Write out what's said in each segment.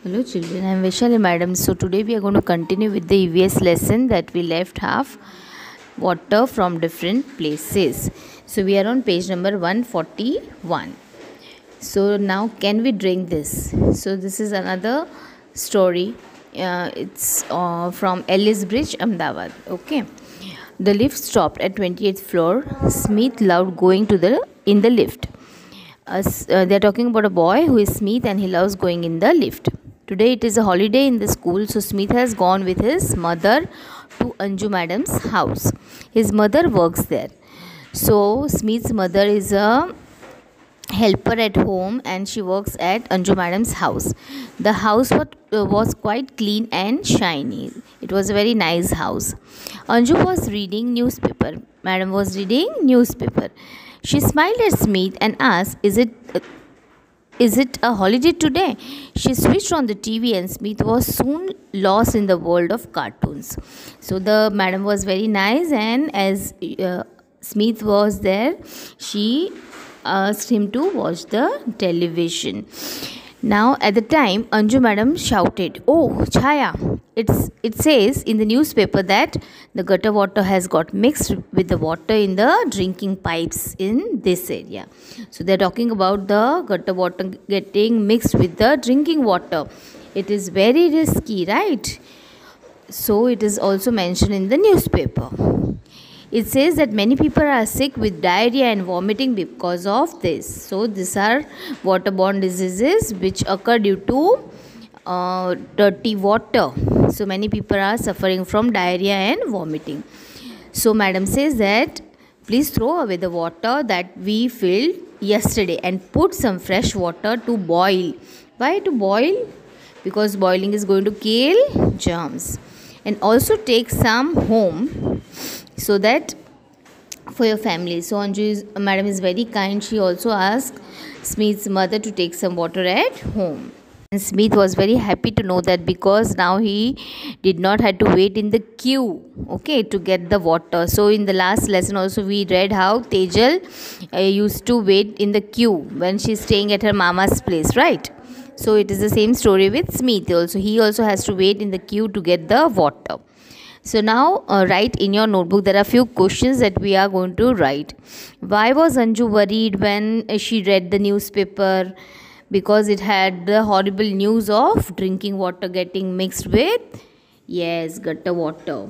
Hello children, I am Vaishali madam. So today we are going to continue with the EVS lesson that we left half water from different places. So we are on page number 141. So now can we drink this? So this is another story. It's from Ellis Bridge, Ahmedabad. Okay. The lift stopped at 28th floor. Smith loved going to the in the lift. They are talking about a boy who is Smith and he loves going in the lift. Today it is a holiday in the school, so Smith has gone with his mother to Anju madam's house. His mother works there. So Smith's mother is a helper at home and she works at Anju madam's house. The house was quite clean and shiny. It was a very nice house. Anju was reading newspaper. Madam was reading newspaper. She smiled at Smith and asked, Is it a holiday today? She switched on the TV and Smith was soon lost in the world of cartoons. So the madam was very nice, and as Smith was there, she asked him to watch the television. Now at the time, Anju madam shouted, "Oh, Chaya, it says in the newspaper that the gutter water has got mixed with the water in the drinking pipes in this area." So they are talking about the gutter water getting mixed with the drinking water. It is very risky, right? So it is also mentioned in the newspaper. It says that many people are sick with diarrhea and vomiting because of this. So these are waterborne diseases which occur due to dirty water. So many people are suffering from diarrhea and vomiting. So madam says that please throw away the water that we filled yesterday and put some fresh water to boil. Why to boil? Because boiling is going to kill germs. And also take some home so that for your family. So madam is very kind. She also asked Smith's mother to take some water at home. And Smith was very happy to know that, because now he did not have to wait in the queue, okay, to get the water. So in the last lesson also we read how Tejal used to wait in the queue when she's staying at her mama's place, right? So it is the same story with Smith also. He also has to wait in the queue to get the water. So now write in your notebook. There are few questions that we are going to write. Why was Anju worried when she read the newspaper? Because it had the horrible news of drinking water getting mixed with, yes, gutter water.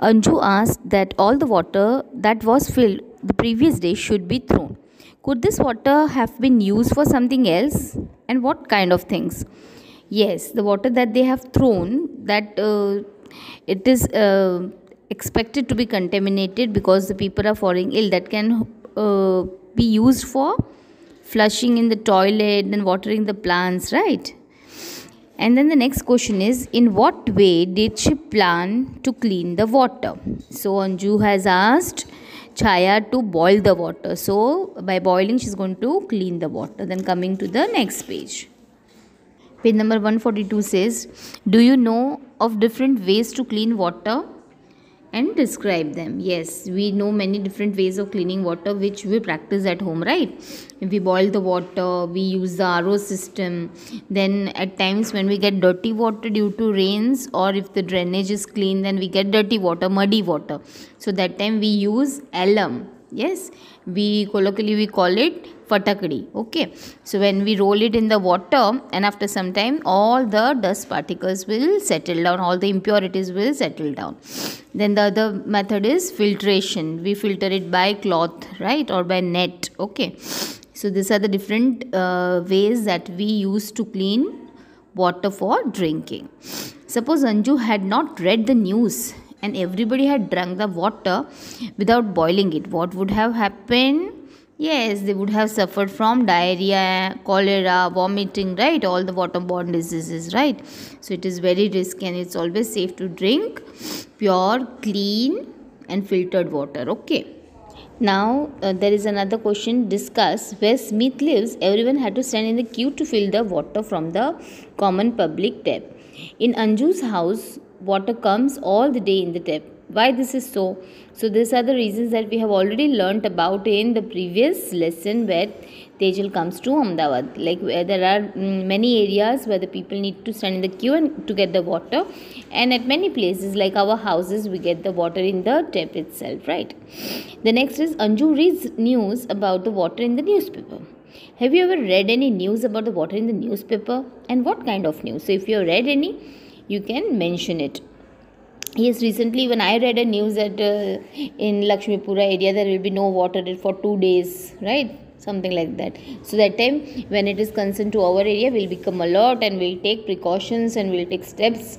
Anju asked that all the water that was filled the previous day should be thrown. Could this water have been used for something else? And what kind of things? Yes, the water that they have thrown, that it is expected to be contaminated because the people are falling ill. That can be used for flushing in the toilet and watering the plants, right? And then the next question is, in what way did she plan to clean the water? So Anju has asked Chaya to boil the water. So by boiling she's going to clean the water. Then coming to the next page. Page number 142 says, do you know of different ways to clean water and describe them? Yes, we know many different ways of cleaning water which we practice at home, right? If we boil the water, we use the RO system. Then at times when we get dirty water due to rains, or if the drainage is clean, then we get dirty water, muddy water. So that time we use alum. Yes, we colloquially call it fatakdi. Okay, so when we roll it in the water, and after some time all the dust particles will settle down, all the impurities will settle down. Then the other method is filtration. We filter it by cloth, right, or by net. Okay, so these are the different ways that we use to clean water for drinking. Suppose Anju had not read the news and everybody had drunk the water without boiling it. What would have happened? Yes, they would have suffered from diarrhea, cholera, vomiting, right? All the waterborne diseases, right? So it is very risky, and it's always safe to drink pure, clean and filtered water. Okay. Now there is another question. Discuss. Where Smith lives, everyone had to stand in the queue to fill the water from the common public tap. In Anju's house, water comes all the day in the tap. Why this is so? So these are the reasons that we have already learnt about in the previous lesson, where Tejal comes to Ahmedabad, like where there are many areas where the people need to stand in the queue and to get the water, and at many places like our houses we get the water in the tap itself, right? The next is Anju reads news about the water in the newspaper. Have you ever read any news about the water in the newspaper, and what kind of news? So if you have read any, you can mention it. Yes, recently when I read a news that in Lakshmipura area there will be no water for 2 days, right? Something like that. So that time when it is concerned to our area, we'll become alert and we'll take precautions and we'll take steps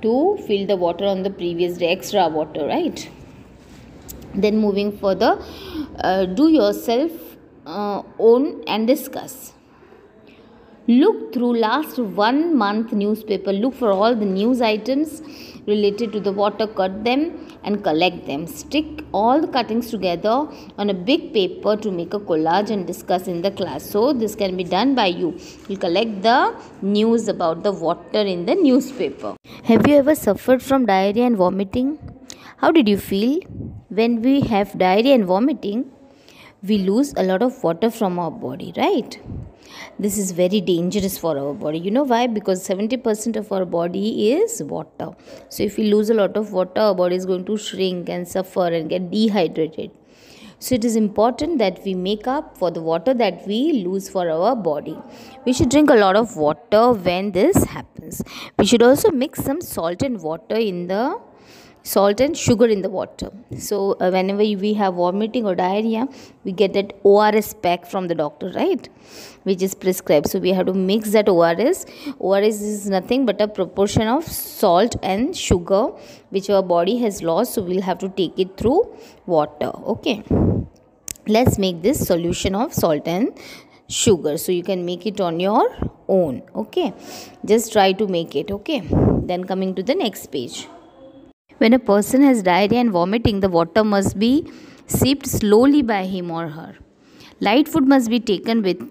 to fill the water on the previous day, extra water, right? Then moving further, do yourself own and discuss. Look through last 1 month newspaper. Look for all the news items related to the water, cut them and collect them. Stick all the cuttings together on a big paper to make a collage and discuss in the class. So this can be done by you. You collect the news about the water in the newspaper. Have you ever suffered from diarrhea and vomiting? How did you feel? When we have diarrhea and vomiting, we lose a lot of water from our body, right? This is very dangerous for our body. You know why? Because 70% of our body is water. So if we lose a lot of water, our body is going to shrink and suffer and get dehydrated. So it is important that we make up for the water that we lose for our body. We should drink a lot of water when this happens. We should also mix some salt and sugar in the water. So whenever we have vomiting or diarrhea, we get that ORS pack from the doctor, right, which is prescribed. So we have to mix that ORS. ORS is nothing but a proportion of salt and sugar which our body has lost, so we'll have to take it through water. Okay, let's make this solution of salt and sugar. So you can make it on your own. Okay, just try to make it. Okay, then coming to the next page. When a person has diarrhea and vomiting, the water must be sipped slowly by him or her. Light food must be taken with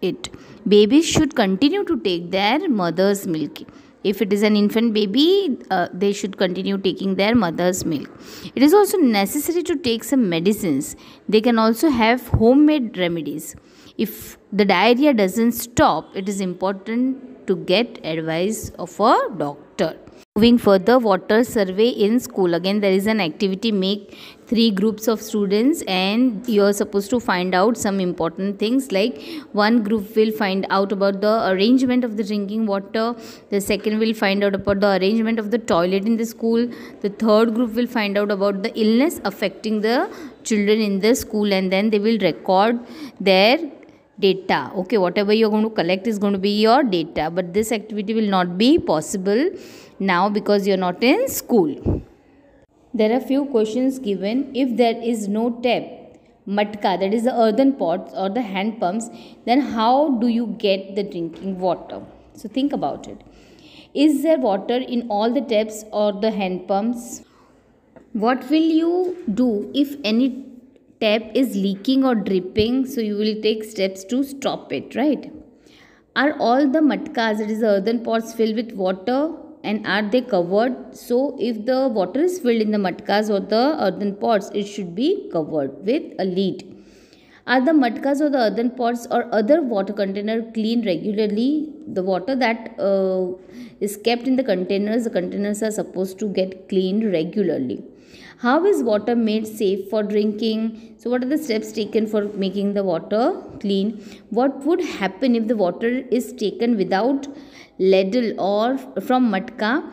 it. Babies should continue to take their mother's milk. If it is an infant baby, they should continue taking their mother's milk. It is also necessary to take some medicines. They can also have homemade remedies. If the diarrhea doesn't stop, it is important to get advice of a doctor. Moving further, water survey in school. Again, there is an activity. Make 3 groups of students and you are supposed to find out some important things, like one group will find out about the arrangement of the drinking water, the second will find out about the arrangement of the toilet in the school, the third group will find out about the illness affecting the children in the school, and then they will record their data. Okay, whatever you're going to collect is going to be your data, but this activity will not be possible now because you're not in school. There are few questions given. If there is no tap, matka, that is the earthen pots or the hand pumps, then how do you get the drinking water? So think about it. Is there water in all the taps or the hand pumps? What will you do if any tap is leaking or dripping? So you will take steps to stop it, right? Are all the matkas, that is the earthen pots, filled with water, and are they covered? So if the water is filled in the matkas or the earthen pots, it should be covered with a lid. Are the matkas or the earthen pots or other water container cleaned regularly? The water that is kept in the containers are supposed to get cleaned regularly. How is water made safe for drinking? So what are the steps taken for making the water clean? What would happen if the water is taken without ladle or from matka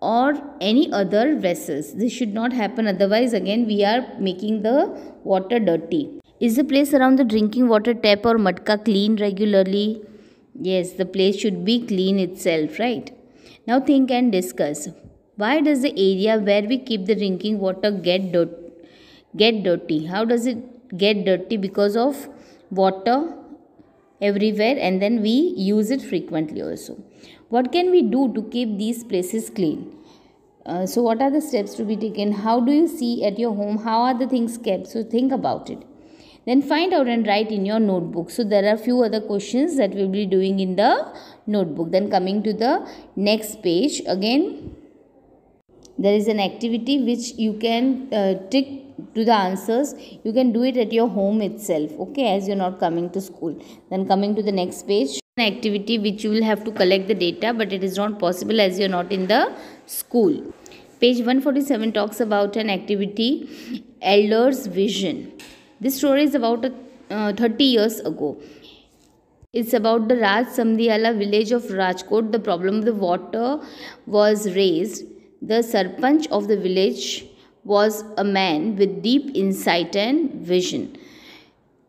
or any other vessels? This should not happen, otherwise again we are making the water dirty. Is the place around the drinking water tap or matka clean regularly? Yes, the place should be clean itself, right? Now think and discuss. Why does the area where we keep the drinking water get dirty? How does it get dirty? Because of water everywhere, and then we use it frequently also. What can we do to keep these places clean? So what are the steps to be taken? How do you see at your home? How are the things kept? So think about it. Then find out and write in your notebook. So there are few other questions that we will be doing in the notebook. Then coming to the next page, again there is an activity which you can to the answers, you can do it at your home itself, okay, as you're not coming to school. Then coming to the next page, an activity which you will have to collect the data, but it is not possible as you're not in the school. Page 147 talks about an activity, Elder's Vision. This story is about 30 years ago. It's about the Raj Samdiala village of Rajkot. The problem of the water was raised. The Sarpanch of the village was a man with deep insight and vision.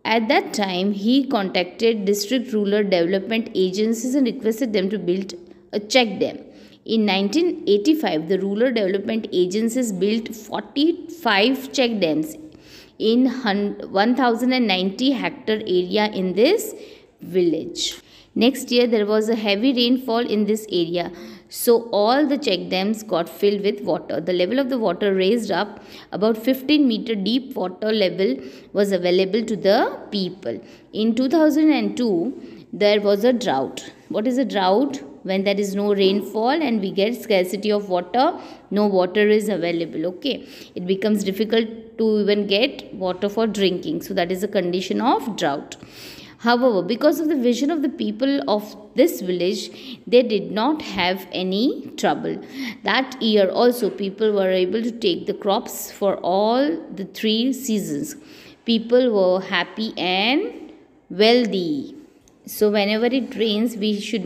At that time, he contacted district rural development agencies and requested them to build a check dam. In 1985, the rural development agencies built 45 check dams in 1090 hectare area in this village. Next year, there was a heavy rainfall in this area, so all the check dams got filled with water. The level of the water raised up. About 15-meter deep water level was available to the people. In 2002, there was a drought. What is a drought? When there is no rainfall and we get scarcity of water, no water is available, okay. It becomes difficult to even get water for drinking. So that is a condition of drought. However, because of the vision of the people of this village, they did not have any trouble. That year also, people were able to take the crops for all the 3 seasons. People were happy and wealthy. So whenever it rains, we should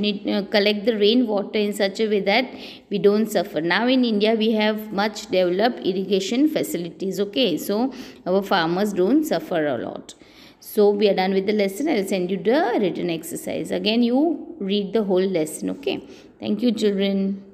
collect the rainwater in such a way that we don't suffer. Now in India, we have much developed irrigation facilities, okay. So our farmers don't suffer a lot. So we are done with the lesson. I will send you the written exercise. Again, you read the whole lesson, okay. Thank you, children.